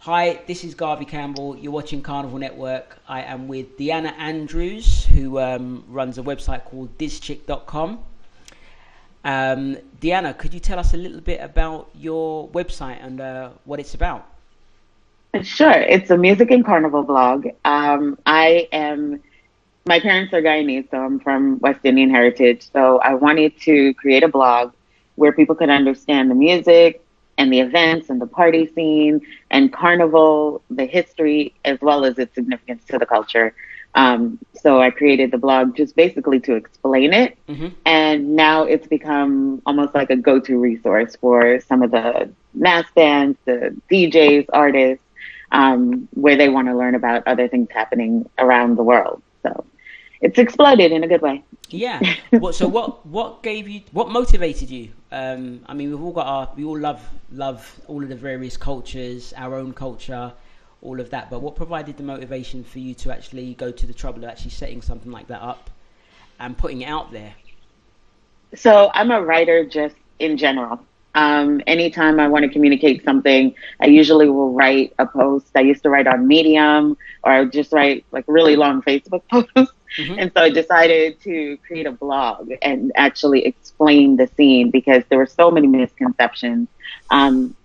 Hi, this is Garvey Campbell. You're watching Carnival Network. I am with Deanna Andrews, who runs a website called thischick.com. Deanna, could you tell us a little bit about your website and what it's about? Sure. It's a music and carnival blog. My parents are Guyanese, so I'm from West Indian heritage. So I wanted to create a blog where people could understand the music and the events and the party scene and carnival, the history, as well as its significance to the culture. So I created the blog just basically to explain it. Hmm. And now it's become almost like a go-to resource for some of the mass bands, the DJs, artists, where they want to learn about other things happening around the world. So it's exploded in a good way. Yeah. What motivated you? I mean, we all love all of the various cultures, our own culture, all of that. But what provided the motivation for you to actually go to the trouble of actually setting something like that up and putting it out there? So I'm a writer just in general. Anytime I want to communicate something, I usually will write a post. I used to write on Medium or I would just write like really long Facebook posts. Hmm. And so I decided to create a blog and actually explain the scene because there were so many misconceptions.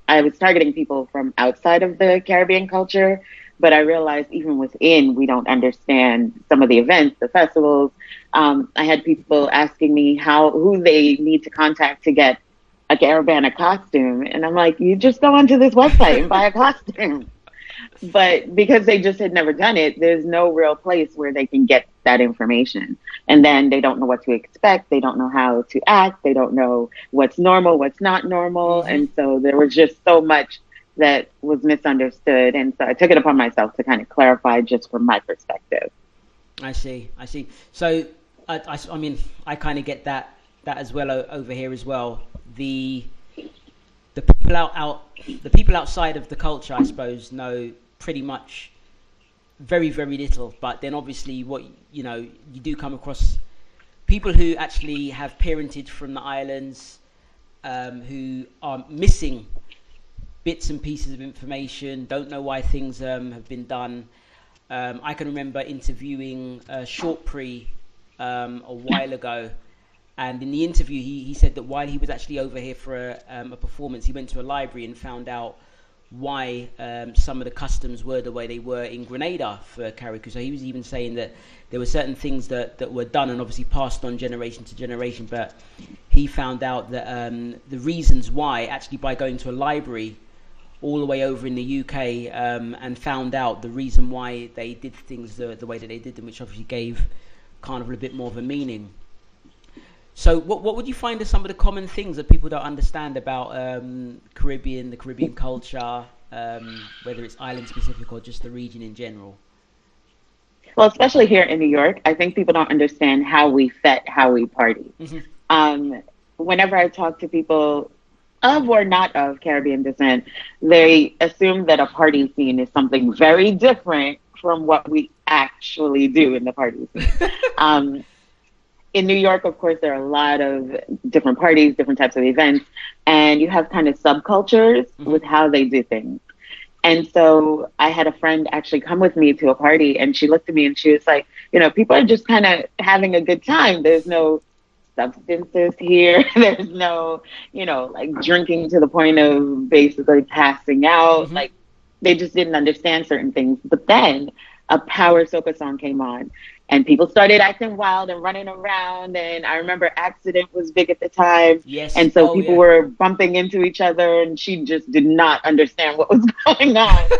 I was targeting people from outside of the Caribbean culture, but I realized even within, we don't understand some of the events, the festivals. I had people asking me who they need to contact to get a Caravana costume. And I'm like, you just go onto this website and buy a costume. But because they just had never done it, there's no real place where they can get that information. And then they don't know what to expect. They don't know how to act. They don't know what's normal, what's not normal. Hmm. And so there was just so much that was misunderstood. And so I took it upon myself to kind of clarify just from my perspective. I see. I see. So, I mean, I kind of get that as well over here as well. The the people the people outside of the culture, I suppose, know pretty much very little. But then obviously, you do come across people who actually have parentage from the islands, who are missing bits and pieces of information, don't know why things have been done. I can remember interviewing Short Pre a while ago, and in the interview, he said that while he was actually over here for a performance, he went to a library and found out why some of the customs were the way they were in Grenada for karaoke. So he was even saying that there were certain things that were done and obviously passed on generation to generation, but he found out that the reasons why, actually by going to a library all the way over in the UK, and found out the reason why they did things the way that they did them, which obviously gave Carnival a bit more of a meaning. So, what would you find are some of the common things that people don't understand about the Caribbean culture, whether it's island specific or just the region in general? Well, especially here in New York, I think people don't understand how we fet, how we party. Hmm. Um, Whenever I talk to people of or not of Caribbean descent, they assume that a party scene is something very different from what we actually do in the party scene. Um, in New York, of course, there are a lot of different parties, different types of events, and you have kind of subcultures Hmm. with how they do things. And so I had a friend actually come with me to a party, and she looked at me and she was like, people are just kind of having a good time. There's no substances here. There's no, like drinking to the point of basically passing out. Hmm. Like they just didn't understand certain things. But then a power soca song came on and people started acting wild and running around. And I remember Accident was big at the time. Yes. And so Oh people yeah. were bumping into each other and she just did not understand what was going on.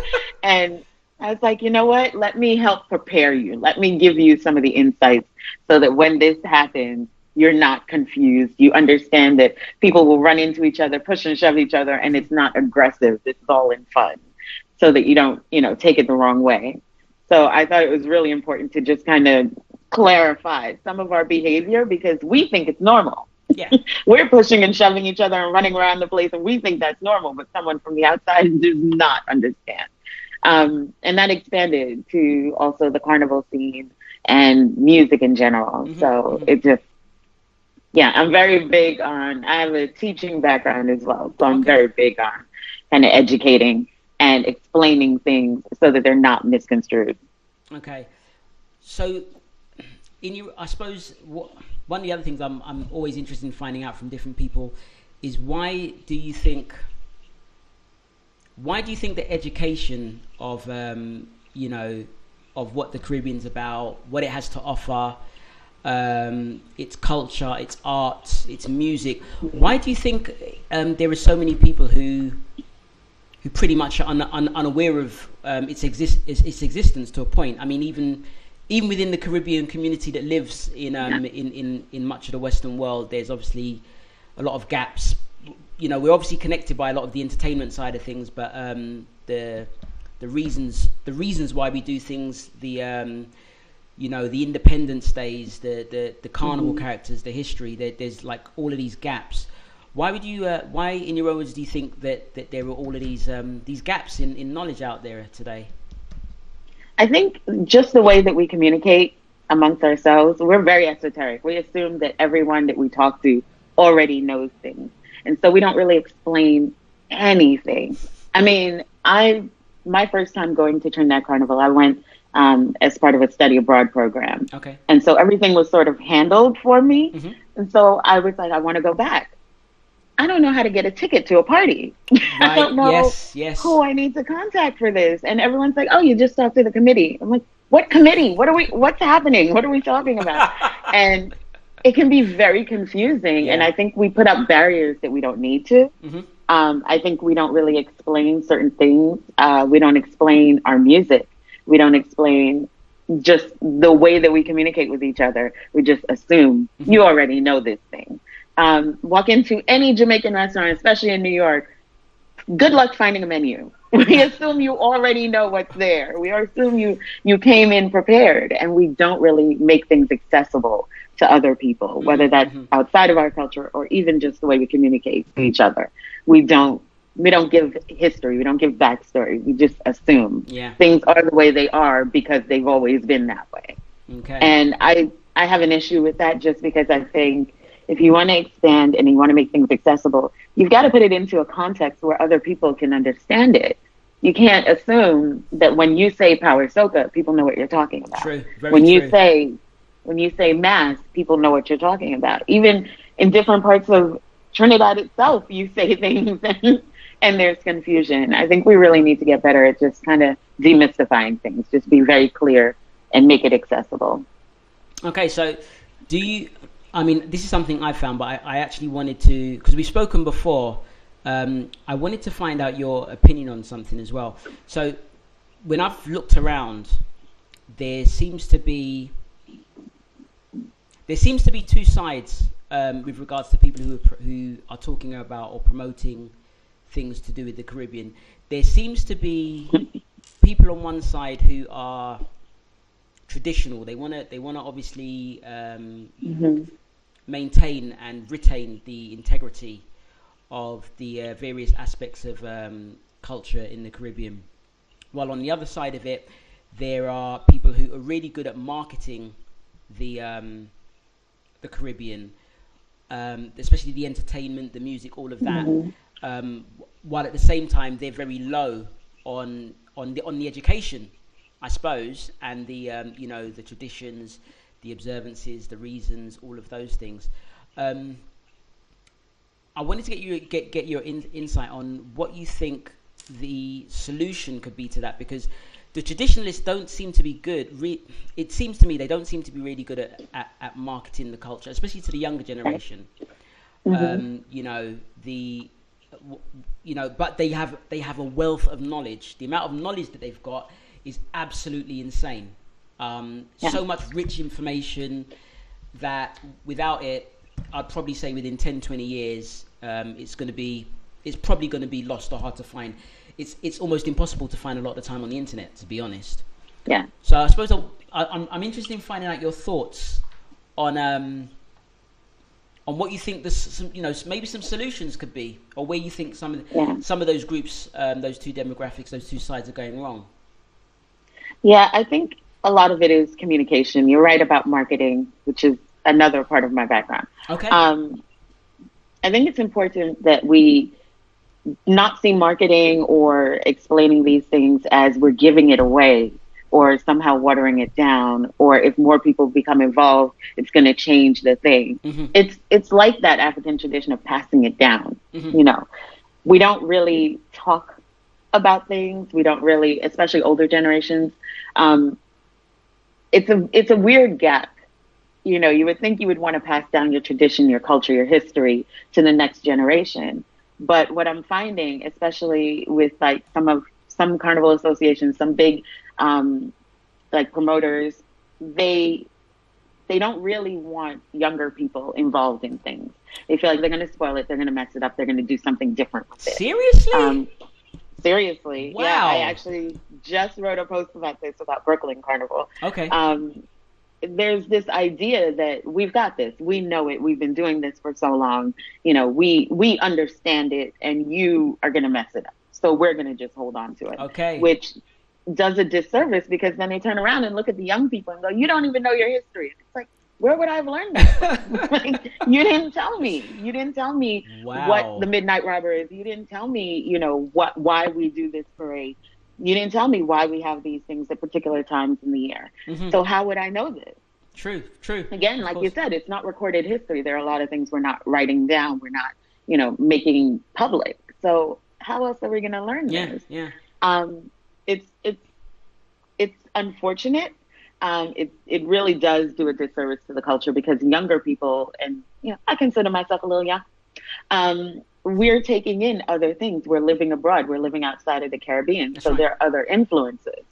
And I was like, you know what? Let me help prepare you. Let me give you some of the insights so that when this happens, you're not confused. You understand that people will run into each other, push and shove each other, and Hmm. it's not aggressive. It's all in fun so that you don't, take it the wrong way. So I thought it was really important to just kind of clarify some of our behavior because we think it's normal. Yeah. We're pushing and shoving each other and running around the place, and we think that's normal, but someone from the outside does not understand. And that expanded to also the carnival scene and music in general. Hmm. So Hmm. it just, yeah, I'm very I have a teaching background as well. So I'm Okay. very big on kind of educating. and explaining things so that they're not misconstrued. Okay. So, I suppose one of the other things I'm always interested in finding out from different people is why do you think the education of of what the Caribbean's about, what it has to offer, its culture, its art, its music, why do you think there are so many people who pretty much are unaware of its existence to a point? I mean, even within the Caribbean community that lives in much of the Western world, there's obviously a lot of gaps. We're obviously connected by a lot of the entertainment side of things, but the reasons why we do things, the Independence Days, the carnival characters, the history, there's like all of these gaps. Why would you? Why, in your own words, do you think that there are all of these gaps in knowledge out there today? I think just the way that we communicate amongst ourselves, we're very esoteric. We assume that everyone that we talk to already knows things. And so we don't really explain anything. I mean, my first time going to Trinidad Carnival, I went as part of a study abroad program. Okay. And so everything was sort of handled for me. Mm-hmm. And so I was like, I want to go back. I don't know how to get a ticket to a party. Right. I don't know yes. who I need to contact for this. And everyone's like, oh, you just talk to the committee. I'm like, what committee? What's happening? What are we talking about? And it can be very confusing. Yeah. And I think we put up barriers that we don't need to. Mm-hmm. I think we don't really explain certain things. We don't explain our music. We don't explain just the way that we communicate with each other. We just assume you already know this thing. Walk into any Jamaican restaurant, especially in New York, good luck finding a menu. We assume you already know what's there. We assume you came in prepared, and we don't really make things accessible to other people, whether that's outside of our culture or even just the way we communicate to each other. We don't give history. We don't give backstory. We just assume things are the way they are because they've always been that way. Okay. And I have an issue with that just because I think if you want to expand and you want to make things accessible, you've got to put it into a context where other people can understand it. You can't assume that when you say power soca, people know what you're talking about. True. Very when true. when you say mass, people know what you're talking about. Even in different parts of Trinidad itself, you say things and there's confusion. I think we really need to get better at just kind of demystifying things, just be very clear and make it accessible. Okay, so I mean, this is something I found, but I actually wanted to, because we've spoken before, I wanted to find out your opinion on something as well. So when I've looked around, there seems to be two sides with regards to people who are talking about or promoting things to do with the Caribbean. There seems to be people on one side who are traditional. They want to obviously maintain and retain the integrity of the various aspects of culture in the Caribbean. While on the other side of it, there are people who are really good at marketing the Caribbean, especially the entertainment, the music, all of that. While at the same time, they're very low on the education, I suppose, and the the traditions, the observances, the reasons, all of those things. I wanted to get your insight on what you think the solution could be to that, because the traditionalists don't seem to be good. It seems to me they don't seem to be really good at marketing the culture, especially to the younger generation. But they have a wealth of knowledge. The amount of knowledge that they've got is absolutely insane. So much rich information that without it, I'd probably say within 10, 20 years, it's probably going to be lost or hard to find. It's almost impossible to find a lot of the time on the internet, to be honest. Yeah. So I suppose I'm interested in finding out your thoughts on what you think maybe some solutions could be, or where you think some of those groups, those two demographics, those two sides are going wrong. Yeah, I think a lot of it is communication. You're right about marketing, which is another part of my background. Okay. I think it's important that we not see marketing or explaining these things as we're giving it away or somehow watering it down, or if more people become involved, it's going to change the thing. Mm-hmm. It's like that African tradition of passing it down. Mm-hmm. You know, we don't really talk about things. We don't really, especially older generations. Um, it's a weird gap. You know, you would think you would want to pass down your tradition, your culture, your history to the next generation. But what I'm finding, especially with like some carnival associations, some big like promoters, they they don't really want younger people involved in things. They feel like they're going to spoil it, they're going to mess it up, they're going to do something different with it. Seriously? Seriously, wow. Yeah, I actually just wrote a post about this about Brooklyn Carnival. Okay. There's this idea that we've got this, we know it, we've been doing this for so long, you know, we understand it, and you are going to mess it up, so we're going to just hold on to it. Okay. Which does a disservice, because then they turn around and look at the young people and go, you don't even know your history. It's like, where would I have learned that? Like, you didn't tell me. You didn't tell me wow. what the Midnight Robber is. You didn't tell me, you know, why we do this parade. You didn't tell me why we have these things at particular times in the year. Mm-hmm. So how would I know this? True. Again, like you said, it's not recorded history. There are a lot of things we're not writing down. We're not, you know, making public. So how else are we going to learn this? Yeah. It's unfortunate. It really does do a disservice to the culture, because younger people, and you know, I consider myself a little young, we're taking in other things. We're living abroad. We're living outside of the Caribbean. That's so right. there are other influences.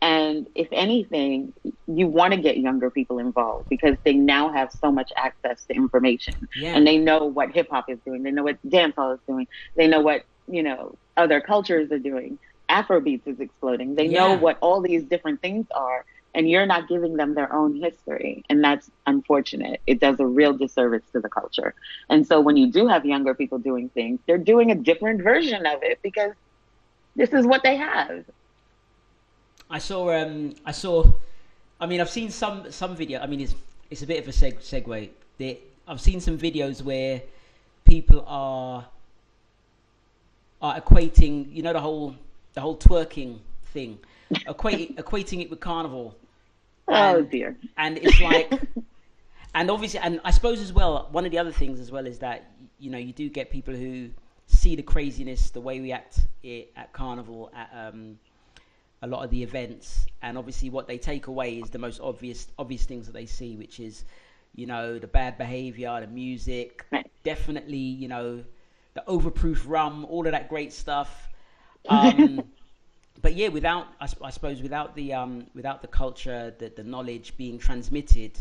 And if anything, you want to get younger people involved, because they now have so much access to information. Yeah. And they know what hip hop is doing. They know what dancehall is doing. They know what, you know, other cultures are doing. Afrobeats is exploding. They know what all these different things are, and you're not giving them their own history. And that's unfortunate. It does a real disservice to the culture. And so when you do have younger people doing things, they're doing a different version of it, because this is what they have. I saw, I mean, I've seen some video. I mean, it's a bit of a segue. I've seen some videos where people are equating, you know, the whole twerking thing, equating it with carnival. Oh dear. And it's like, and obviously, and I suppose as well, one of the other things as well is that, you know, you do get people who see the craziness, the way we act at carnival, at a lot of the events, and obviously what they take away is the most obvious things that they see, which is, you know, the bad behavior, the music, definitely, you know, the overproof rum, all of that great stuff. But yeah, without, I suppose, without the culture, the knowledge being transmitted,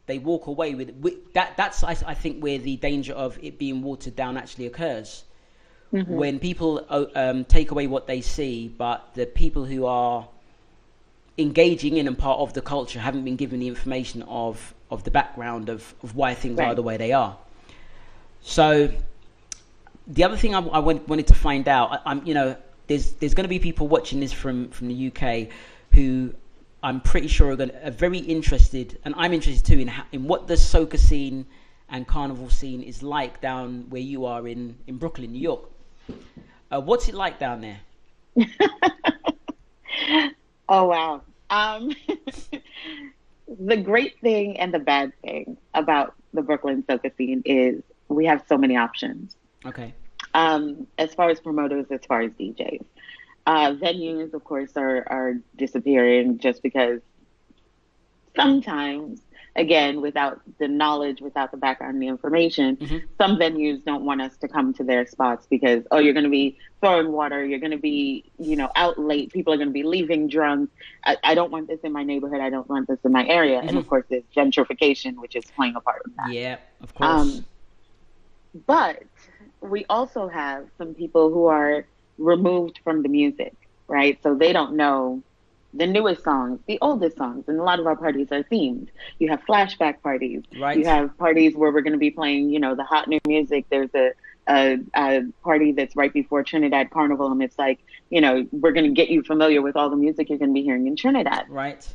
they walk away with that. That's I think where the danger of it being watered down actually occurs. Mm-hmm. When people take away what they see, but the people who are engaging in and part of the culture haven't been given the information of the background of why things are the way they are. So the other thing I wanted to find out, you know, there's going to be people watching this from the UK who I'm pretty sure are very interested, and I'm interested too, in what the soca scene and carnival scene is like down where you are in Brooklyn, New York. What's it like down there? Oh, wow. The great thing and the bad thing about the Brooklyn soca scene is we have so many options. Okay. As far as promoters, as far as DJs. Venues, of course, are disappearing just because sometimes, again, without the knowledge, without the background and the information, mm-hmm. some venues don't want us to come to their spots because, oh, you're going to be throwing water, you're going to be, you know, out late, people are going to be leaving drunk. I don't want this in my neighborhood, I don't want this in my area. Mm-hmm. And of course, there's gentrification, which is playing a part in that. Yeah, of course. But we also have some people who are removed from the music, right? So they don't know the newest songs, the oldest songs, and a lot of our parties are themed. You have flashback parties. Right. You have parties where we're going to be playing, you know, the hot new music. There's a party that's right before Trinidad Carnival, and it's like, you know, we're going to get you familiar with all the music you're going to be hearing in Trinidad. Right.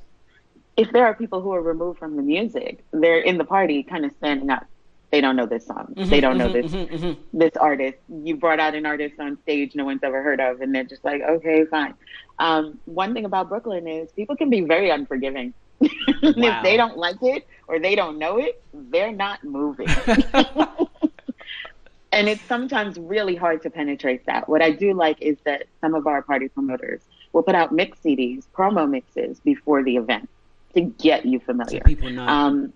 If there are people who are removed from the music, they're in the party kind of standing up they don't know this song. They don't know this artist. You brought out an artist on stage no one's ever heard of, and they're just like, okay, fine. One thing about Brooklyn is people can be very unforgiving. If they don't like it or they don't know it, they're not moving. And it's sometimes really hard to penetrate that. What I do like is that some of our party promoters will put out mix CDs, promo mixes before the event to get you familiar. So people know.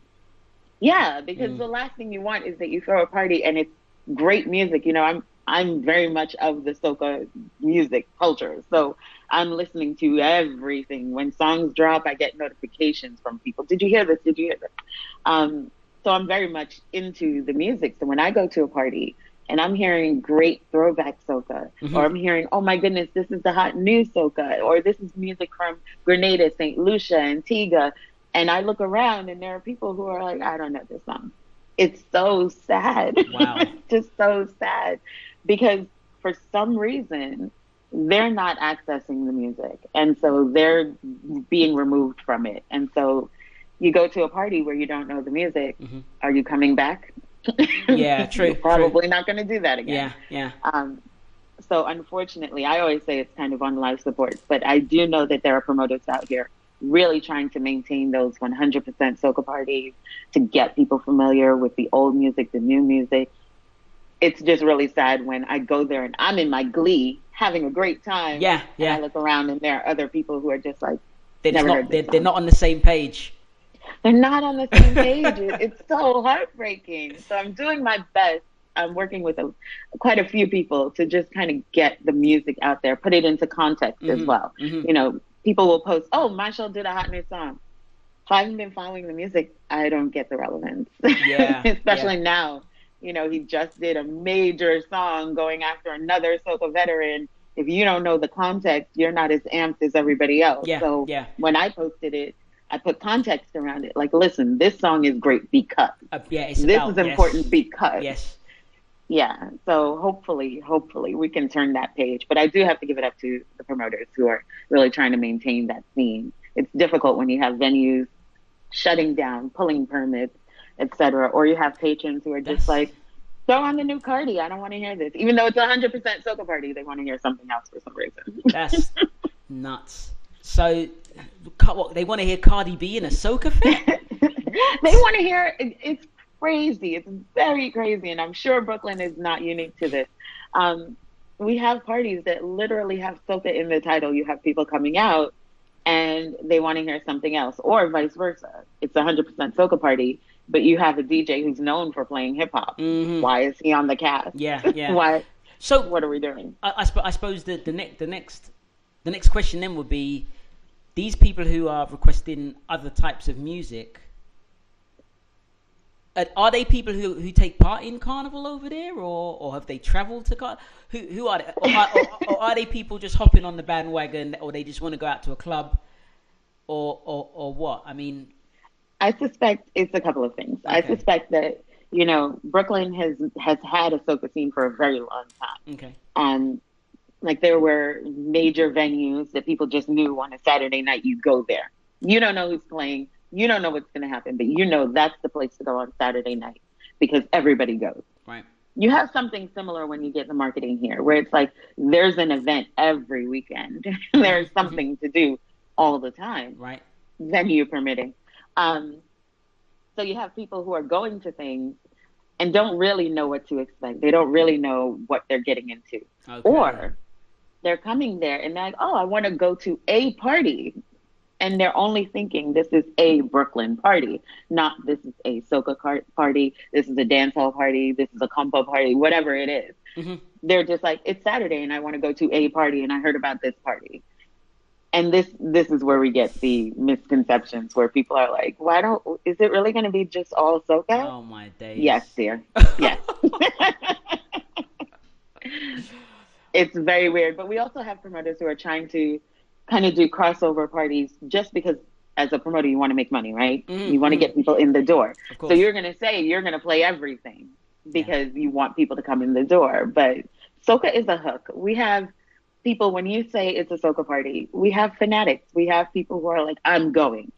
Yeah, because the last thing you want is that you throw a party and it's great music. You know, I'm very much of the soca music culture, so I'm listening to everything. When songs drop, I get notifications from people. Did you hear this? Did you hear this? So I'm very much into the music. So when I go to a party and I'm hearing great throwback soca, or I'm hearing, oh my goodness, this is the hot new soca, or this is music from Grenada, St. Lucia, Antigua, and I look around and there are people who are like, I don't know this song. It's so sad. Wow. It's just so sad because for some reason they're not accessing the music, and so they're being removed from it. And so you go to a party where you don't know the music. Are you coming back? Yeah, true. You're probably not going to do that again. Yeah. So unfortunately, I always say it's kind of on life support, but I do know that there are promoters out here really trying to maintain those 100% soca parties to get people familiar with the old music, the new music. It's just really sad when I go there and I'm in my glee, having a great time. Yeah. And I look around and there are other people who are just like, they're not on the same page. They're not on the same page. It's so heartbreaking. So I'm doing my best. I'm working with quite a few people to just kind of get the music out there, put it into context as well. You know, people will post, oh, Marshall did a hot new song. If I haven't been following the music, I don't get the relevance. Yeah. Especially now. You know, he just did a major song going after another soca veteran. If you don't know the context, you're not as amped as everybody else. So when I posted it, I put context around it. Like, listen, this song is great because. This is important because. Yes. Yeah. So hopefully we can turn that page. But I do have to give it up to the promoters who are really trying to maintain that scene. It's difficult when you have venues shutting down, pulling permits, etc. Or you have patrons who are just like, throw on the new Cardi. I don't want to hear this. Even though it's 100% soca party, they want to hear something else for some reason. That's nuts. So, what, they want to hear Cardi B in a soca fit? They want to hear it's crazy. It's very crazy. And I'm sure Brooklyn is not unique to this. We have parties that literally have soca in the title. You have people coming out and they want to hear something else, or vice versa. It's a 100% soca party, but you have a DJ who's known for playing hip hop. Why is he on the cast? Yeah. Why? So what are we doing? I suppose the next question then would be, these people who are requesting other types of music, are they people who take part in Carnival over there, or have they travelled to Carnival? Who are they? Or are they people just hopping on the bandwagon, or they just want to go out to a club, or what? I mean, I suspect it's a couple of things. Okay. I suspect that, you know, Brooklyn has had a soca scene for a very long time. Okay. Like there were major venues that people just knew on a Saturday night you go there. You don't know who's playing. You don't know what's going to happen, but you know that's the place to go on Saturday night because everybody goes. Right. You have something similar when you get the marketing here, where it's like there's an event every weekend. There's something to do all the time. Right. Venue permitting. So you have people who are going to things and don't really know what to expect. They don't really know what they're getting into. Okay. Or they're coming there and they're like, oh, I want to go to a party. And they're only thinking this is a Brooklyn party, not this is a soca party, this is a dancehall party, this is a compo party, whatever it is. They're just like, it's Saturday and I want to go to a party and I heard about this party. And this is where we get the misconceptions where people are like, is it really going to be just all soca? Oh my days. Yes, dear. Yes. It's very weird. But we also have promoters who are trying to kind of do crossover parties just because as a promoter, you want to make money, right? You want to get people in the door. So you're going to say you're going to play everything because you want people to come in the door. But soca is a hook. We have people, when you say it's a soca party, we have fanatics. We have people who are like, I'm going.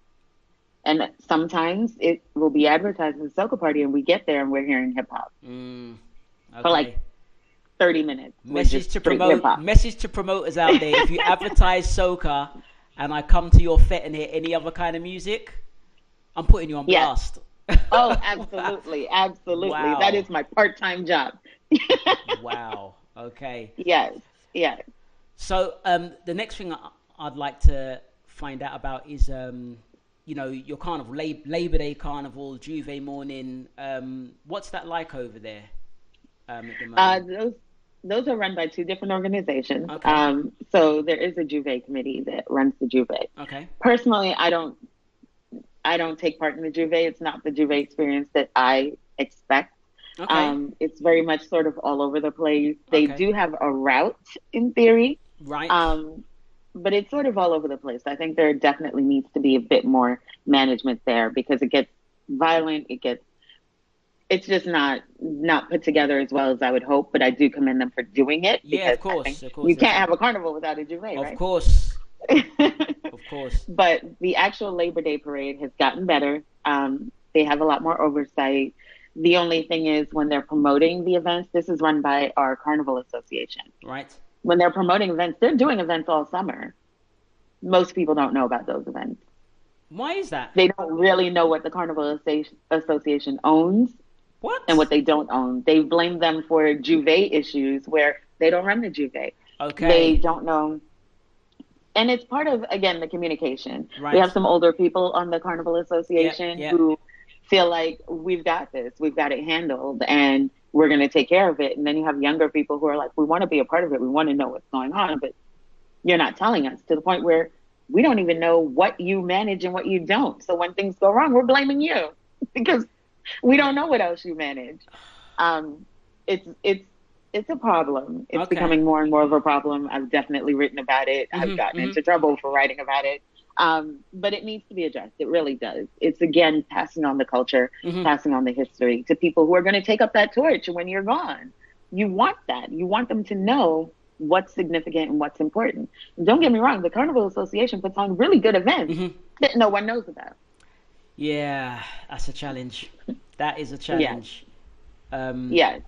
And sometimes it will be advertised as a soca party, and we get there and we're hearing hip hop Mm, for like okay. 30 minutes. We're Message just to straight hip promote. hop. Message to promoters out there. If you advertise soca, and I come to your fete and hear any other kind of music, I'm putting you on Yes. blast. Oh, absolutely. Absolutely. That Wow. is my part-time job. Wow. Okay. Yes. Yes. So the next thing I'd like to find out about is your carnival, Labor Day carnival, Juve morning. What's that like over there at the Uh, moment? those those are run by two different organizations. Okay. So there is a Juve committee that runs the Juve. Okay. Personally, I don't take part in the Juve. It's not the Juve experience that I expect. Okay. It's very much sort of all over the place. They Okay. do have a route in theory, Right. um, but it's sort of all over the place. I think there definitely needs to be a bit more management there because it gets violent. It's just not put together as well as I would hope. But I do commend them for doing it Yeah. because Of I think course. Of course. you That's can't it. have a carnival without a Juve, Of right? course. Of course. But the actual Labor Day parade has gotten better. They have a lot more oversight. The only thing is when they're promoting the events, this is run by our Carnival Association. Right. When they're promoting events, they're doing events all summer. Most people don't know about those events. Why is that? They don't really know what the Association owns and What? what they don't own. They blame them for Juve issues where they don't run the Juve. They Okay. don't know. And it's part of, again, the communication. We have Right. some older people on the Carnival Yep. Association Yep. who feel like we've got this, we've got it handled, and we're going to take care of it. And then you have younger people who are like, we want to be a part of it, we want to know what's going on, but you're not telling us, to the point where we don't even know what you manage and what you don't. So when things go wrong, we're blaming you because we don't know what else you manage. Um, it's a problem. It's Okay. becoming more and more of a problem. I've definitely written about it. I've Mhm. gotten Mhm. into trouble for writing about it. But it needs to be addressed. It really does. It's again passing on the culture, Mhm. passing on the history to people who are going to take up that torch when you're gone. You want that. You want them to know what's significant and what's important. And don't get me wrong, the Carnival Association puts on really good events Mhm. that no one knows about. Yeah, that's a challenge. That is a Yes, challenge. Um, yes.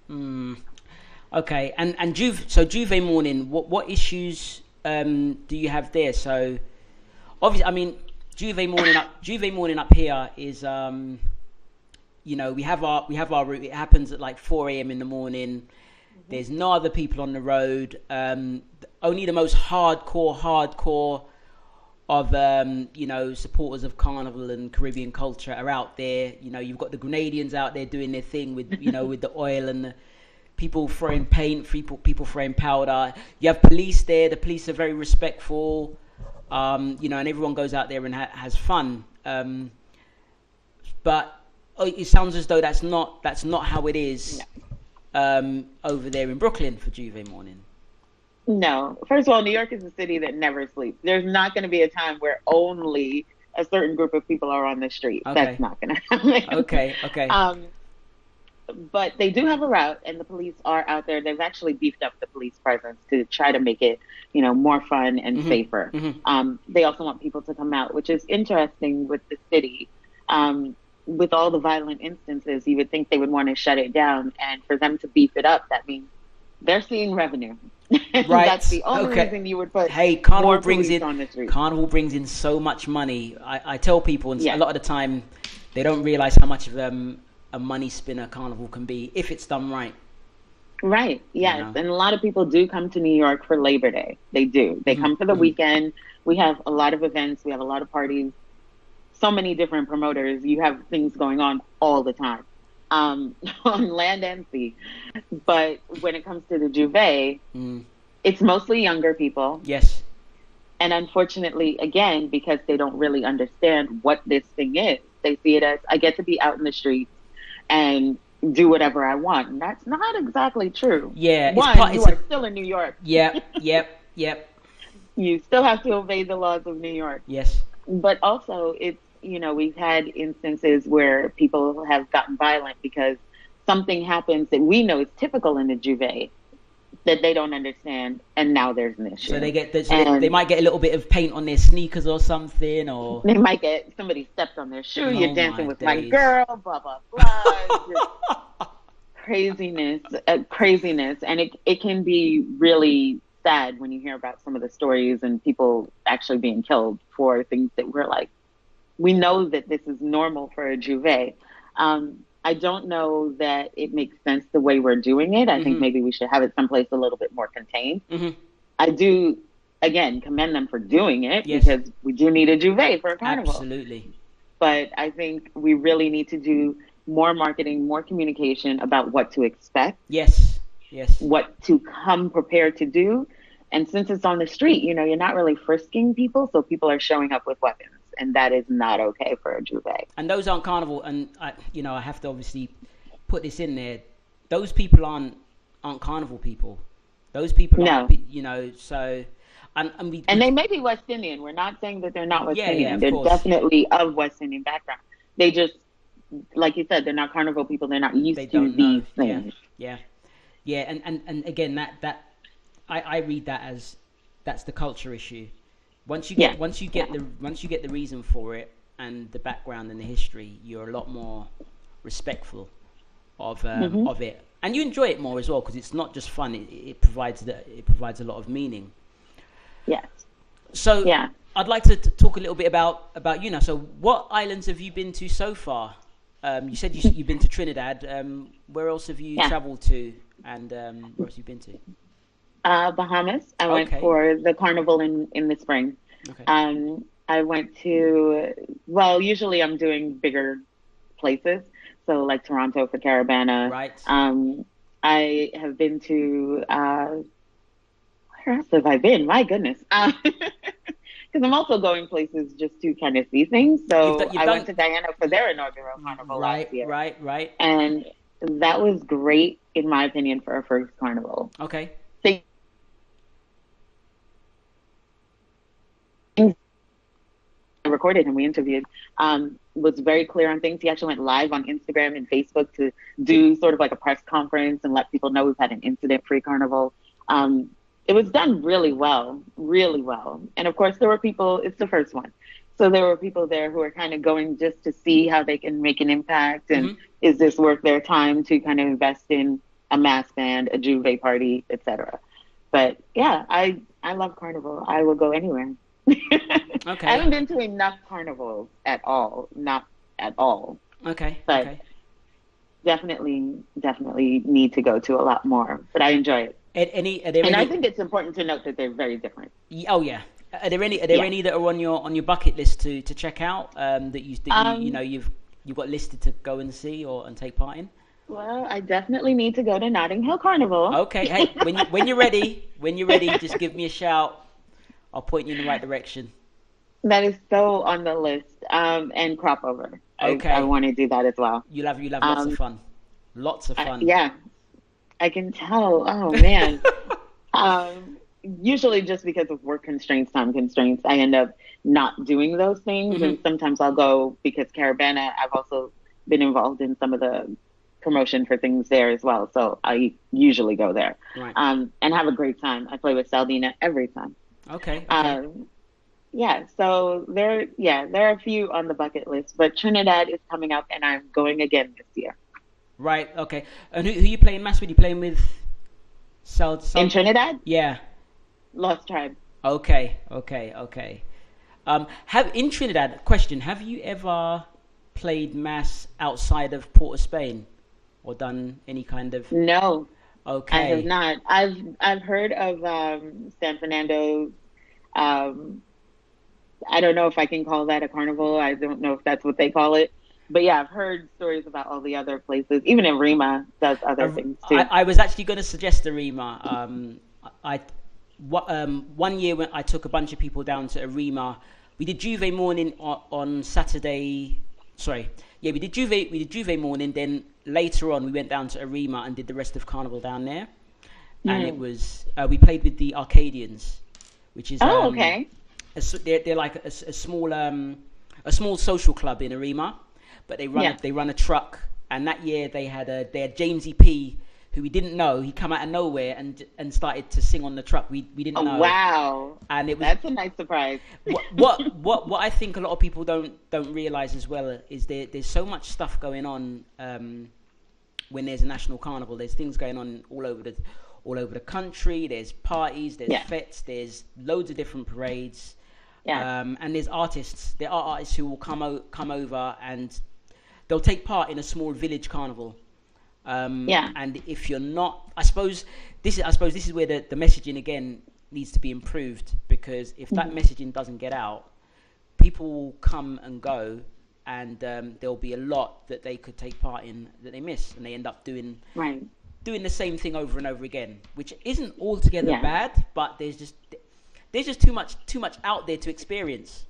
mm, okay, and Juve morning. What issues do you have there? So obviously, I mean, Juve morning up here is we have our route. It happens at like 4 a.m. in the morning. Mhm. There's no other people on the road. Only the most hardcore of supporters of carnival and Caribbean culture are out there. You've got the Grenadians out there doing their thing with with the oil and the people throwing paint, people throwing powder. You have police there. The police are very respectful. And everyone goes out there and has fun. But it sounds as though that's not how it is over there in Brooklyn for Juve morning. No. First of all, New York is a city that never sleeps. There's not going to be a time where only a certain group of people are on the street. That's Okay, not going to happen. okay, okay. um, but they do have a route, and the police are out there. They've actually beefed up the police presence to try to make it, more fun and Mhm, safer. mhm. They also want people to come out, which is interesting with the city. With all the violent instances, you would think they would want to shut it down, and for them to beef it up, that means they're seeing revenue. That's Right. the only Okay. reason you would put Hey, Carnival more brings police in on the street. Carnival brings in so much money. I tell people, and a Yes, lot of the time, they don't realize how much of a money spinner Carnival can be if it's done right. right. You Yes, know. and a lot of people do come to New York for Labor Day. They do. They Hmm. come for the Hmm. weekend. We have a lot of events. We have a lot of parties. So many different promoters. You have things going on all the time, on land and sea. But when it comes to the Juve, Mm. it's mostly younger people. Yes. And unfortunately, again, because they don't really understand what this thing is, they see it as I get to be out in the streets and do whatever I want. And that's not exactly true. Yeah. It's One, part. you It's a. are still in New York. Yep. Yep. Yep. You still have to obey the laws of New York. Yes. But also, we've had instances where people have gotten violent because something happens that we know is typical in the Juve. that they don't understand, and now there's an issue. So they And might get a little bit of paint on their sneakers or something, or they might get somebody stepped on their shoe. You're oh dancing my with my days. girl, blah blah blah. Just craziness, and it can be really sad when you hear about some of the stories and people actually being killed for things that we're like, we know that this is normal for a juve. I don't know that it makes sense the way we're doing it. I think maybe we should have it someplace a little bit more contained. I do, again, commend them for doing it because we do need a juve for a carnival. Absolutely. But I think we really need to do more marketing, more communication about what to expect. Yes. What to come prepared to do. And since it's on the street, you're not really frisking people, so people are showing up with weapons. And that is not okay for a juve. And those aren't carnival. And I have to obviously put this in there. Those people aren't carnival people. Those people aren't, so. And they may be West Indian. We're not saying that they're not West Indian. They're course. definitely of West Indian background. They just, like you said, they're not carnival people. They're not used to these things. Yeah. And again, that I read that as that's the culture issue. Once you get the reason for it and the background and the history, you're a lot more respectful of it, and you enjoy it more as well because it's not just fun. It provides a lot of meaning. Yes. So I'd like to talk a little bit about So what islands have you been to so far? You said you've been to Trinidad. Where else have you traveled to, and where else have you been to? Bahamas. I went for the carnival in the spring. Okay. I went to, usually I'm doing bigger places. So like Toronto for Caravana. Right. I have been to, where else have I been? My goodness. Because I'm also going places just to kind of see things. So I went to Deanna for their inaugural carnival last year. Right. And that was great, in my opinion, for a first carnival. Okay. I recorded him, we interviewed, was very clear on things. He actually went live on Instagram and Facebook to do sort of like a press conference and let people know we've had an incident-free carnival. It was done really well. And of course, there were people, it's the first one. So there were people there who are kind of going just to see how they can make an impact. And is this worth their time to kind of invest in a mass band, a juve party, etc. But yeah, I love carnival. I will go anywhere. Okay. I haven't been to enough carnivals at all. Not at all. Okay. But definitely need to go to a lot more. But I enjoy it. I think it's important to note that they're very different. Oh yeah. Are there any that are on your bucket list to check out that you've got listed to go and see and take part in? Well, I definitely need to go to Notting Hill Carnival. Okay. Hey, when you're ready, just give me a shout. I'll point you in the right direction. That is so on the list. And crop over. Okay. I want to do that as well. You'll have lots of fun. Lots of fun. Yeah. I can tell. Oh man. Usually just because of work constraints, time constraints, I end up not doing those things. And sometimes I'll go because Caravana, I've also been involved in some of the promotion for things there as well. So I usually go there. Right. And have a great time. I play with Saldina every time. Okay. So there are a few on the bucket list, but Trinidad is coming up and I'm going again this year. Right. Okay. And who are you playing mass with? You playing with in Trinidad? Yeah. Lost Tribe. Okay. In Trinidad, question: have you ever played mass outside of Port of Spain, or done any kind of? No. Okay. I have not. I've heard of San Fernando. I don't know if I can call that a carnival. I don't know if that's what they call it. But yeah, I've heard stories about all the other places. Even Arima does other things too. I was actually going to suggest Arima. One year when I took a bunch of people down to Arima, we did Juve morning on Saturday. Sorry, yeah, we did Juve morning. Then later on, we went down to Arima and did the rest of Carnival down there. And it was we played with the Arcadians, which is okay. They're like a small social club in Arima, but they run a truck. And that year they had James E. P who we didn't know. He come out of nowhere and started to sing on the truck. We didn't know. Wow. And it was, that's a nice surprise. what I think a lot of people don't realize as well is there's so much stuff going on when there's a national carnival. There's things going on all over the country. There's parties, there's fetes, there's loads of different parades. And there's artists. There are artists who will come over and they'll take part in a small village carnival. And if you're not, I suppose this is where the messaging again needs to be improved, because if that messaging doesn't get out, people will come and go, and there'll be a lot that they could take part in that they miss, and they end up doing the same thing over and over again, which isn't altogether bad, but there's just too much out there to experience.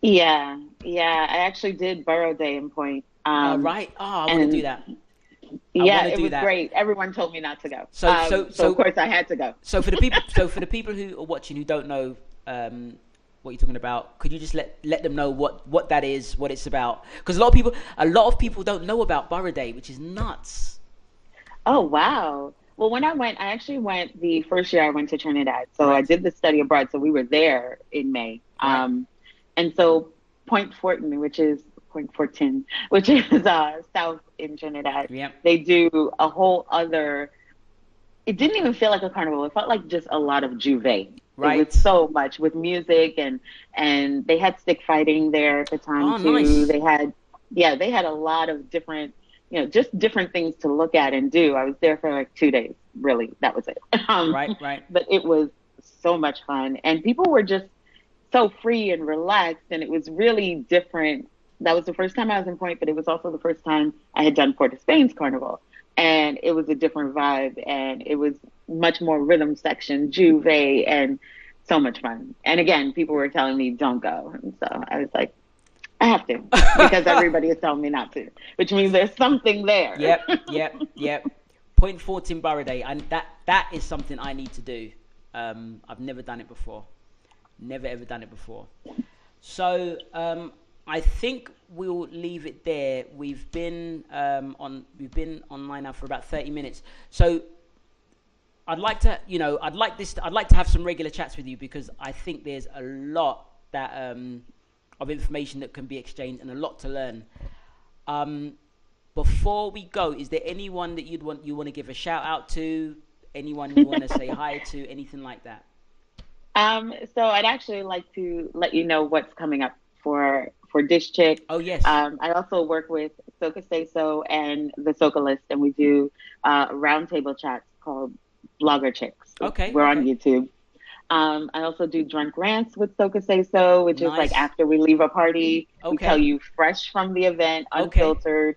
I actually did Borough Day in Point. I want to do that. It was great. Everyone told me not to go. So of course I had to go. So for the people who are watching who don't know what you're talking about, could you just let them know what that is, what it's about? Because a lot of people don't know about Borough Day, which is nuts. Oh wow. Well, when I actually went the first year I went to Trinidad. So I did the study abroad. So we were there in May. And so Point Fortin, which is south in Trinidad. They do a whole other. It didn't even feel like a carnival. It felt like just a lot of Juve. Right. It was so much with music and they had stick fighting there at the time too. Nice. They had a lot of different, just different things to look at and do. I was there for like 2 days. Really, that was it. Right. But it was so much fun, and people were just so free and relaxed, and it was really different. That was the first time I was in Point, but it was also the first time I had done Port of Spain's Carnival. And it was a different vibe, and it was much more rhythm section, Juve, and so much fun. And again, people were telling me, don't go. And so I was like, I have to, because everybody is telling me not to, which means there's something there. Yep. Point Fortin Borough Day, and that is something I need to do. I've never done it before. Never ever done it before. So, I think we'll leave it there. We've been online now for about 30 minutes. So I'd like to have some regular chats with you, because I think there's a lot that of information that can be exchanged and a lot to learn. Before we go, is there anyone that you want to give a shout out to? Anyone you want to say hi to? Anything like that? So I'd actually like to let you know what's coming up for Dish Chick. Oh, yes. I also work with Soca Say So and the Soca List, and we do roundtable chats called Blogger Chicks. Okay. We're on YouTube. I also do Drunk Rants with Soca Say So, which is like after we leave a party, we tell you fresh from the event, unfiltered,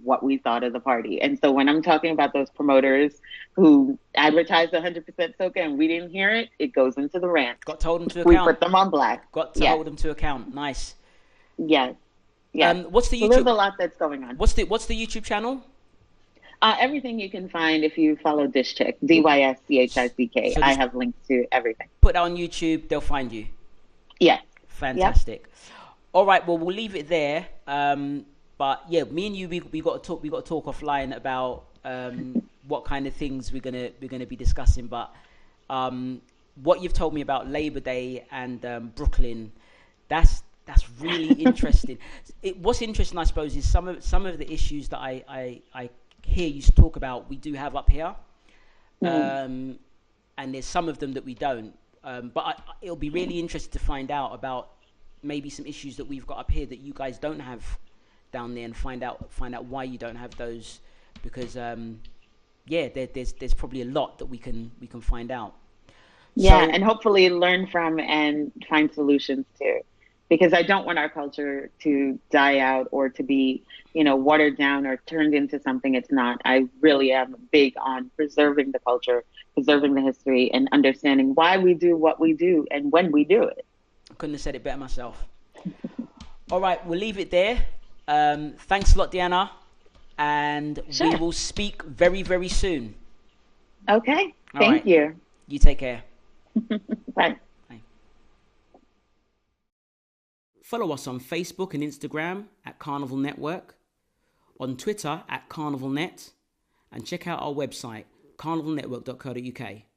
what we thought of the party. And so when I'm talking about those promoters who advertised 100% Soca and we didn't hear it, it goes into the rant. Got to hold them to account. We put them on black. Got to hold them to account. Nice. Yes. What's the YouTube? So there's a lot that's going on. What's the YouTube channel? Everything you can find if you follow Dish Chick, DYSCHICK. So I have links to everything. Put that on YouTube, they'll find you. Yes. Fantastic. Yep. All right, well, we'll leave it there. But yeah, me and you, we got to talk offline about what kind of things we're gonna be discussing. But what you've told me about Labor Day and Brooklyn, that's really interesting. What's interesting, I suppose, is some of the issues that I hear you talk about. We do have up here, and there's some of them that we don't. But it'll be really interesting to find out about maybe some issues that we've got up here that you guys don't have down there, and find out why you don't have those, because there's probably a lot that we can find out. Yeah, and hopefully learn from and find solutions too, because I don't want our culture to die out or to be, watered down or turned into something it's not. I really am big on preserving the culture, preserving the history, and understanding why we do what we do and when we do it. I couldn't have said it better myself. All right, we'll leave it there. Thanks a lot, Deanna, and we will speak very, very soon. Okay. Thank you. You take care. Bye. Bye. Follow us on Facebook and Instagram at Carnival Network, on Twitter at CarnivalNet, and check out our website carnivalnetwork.co.uk.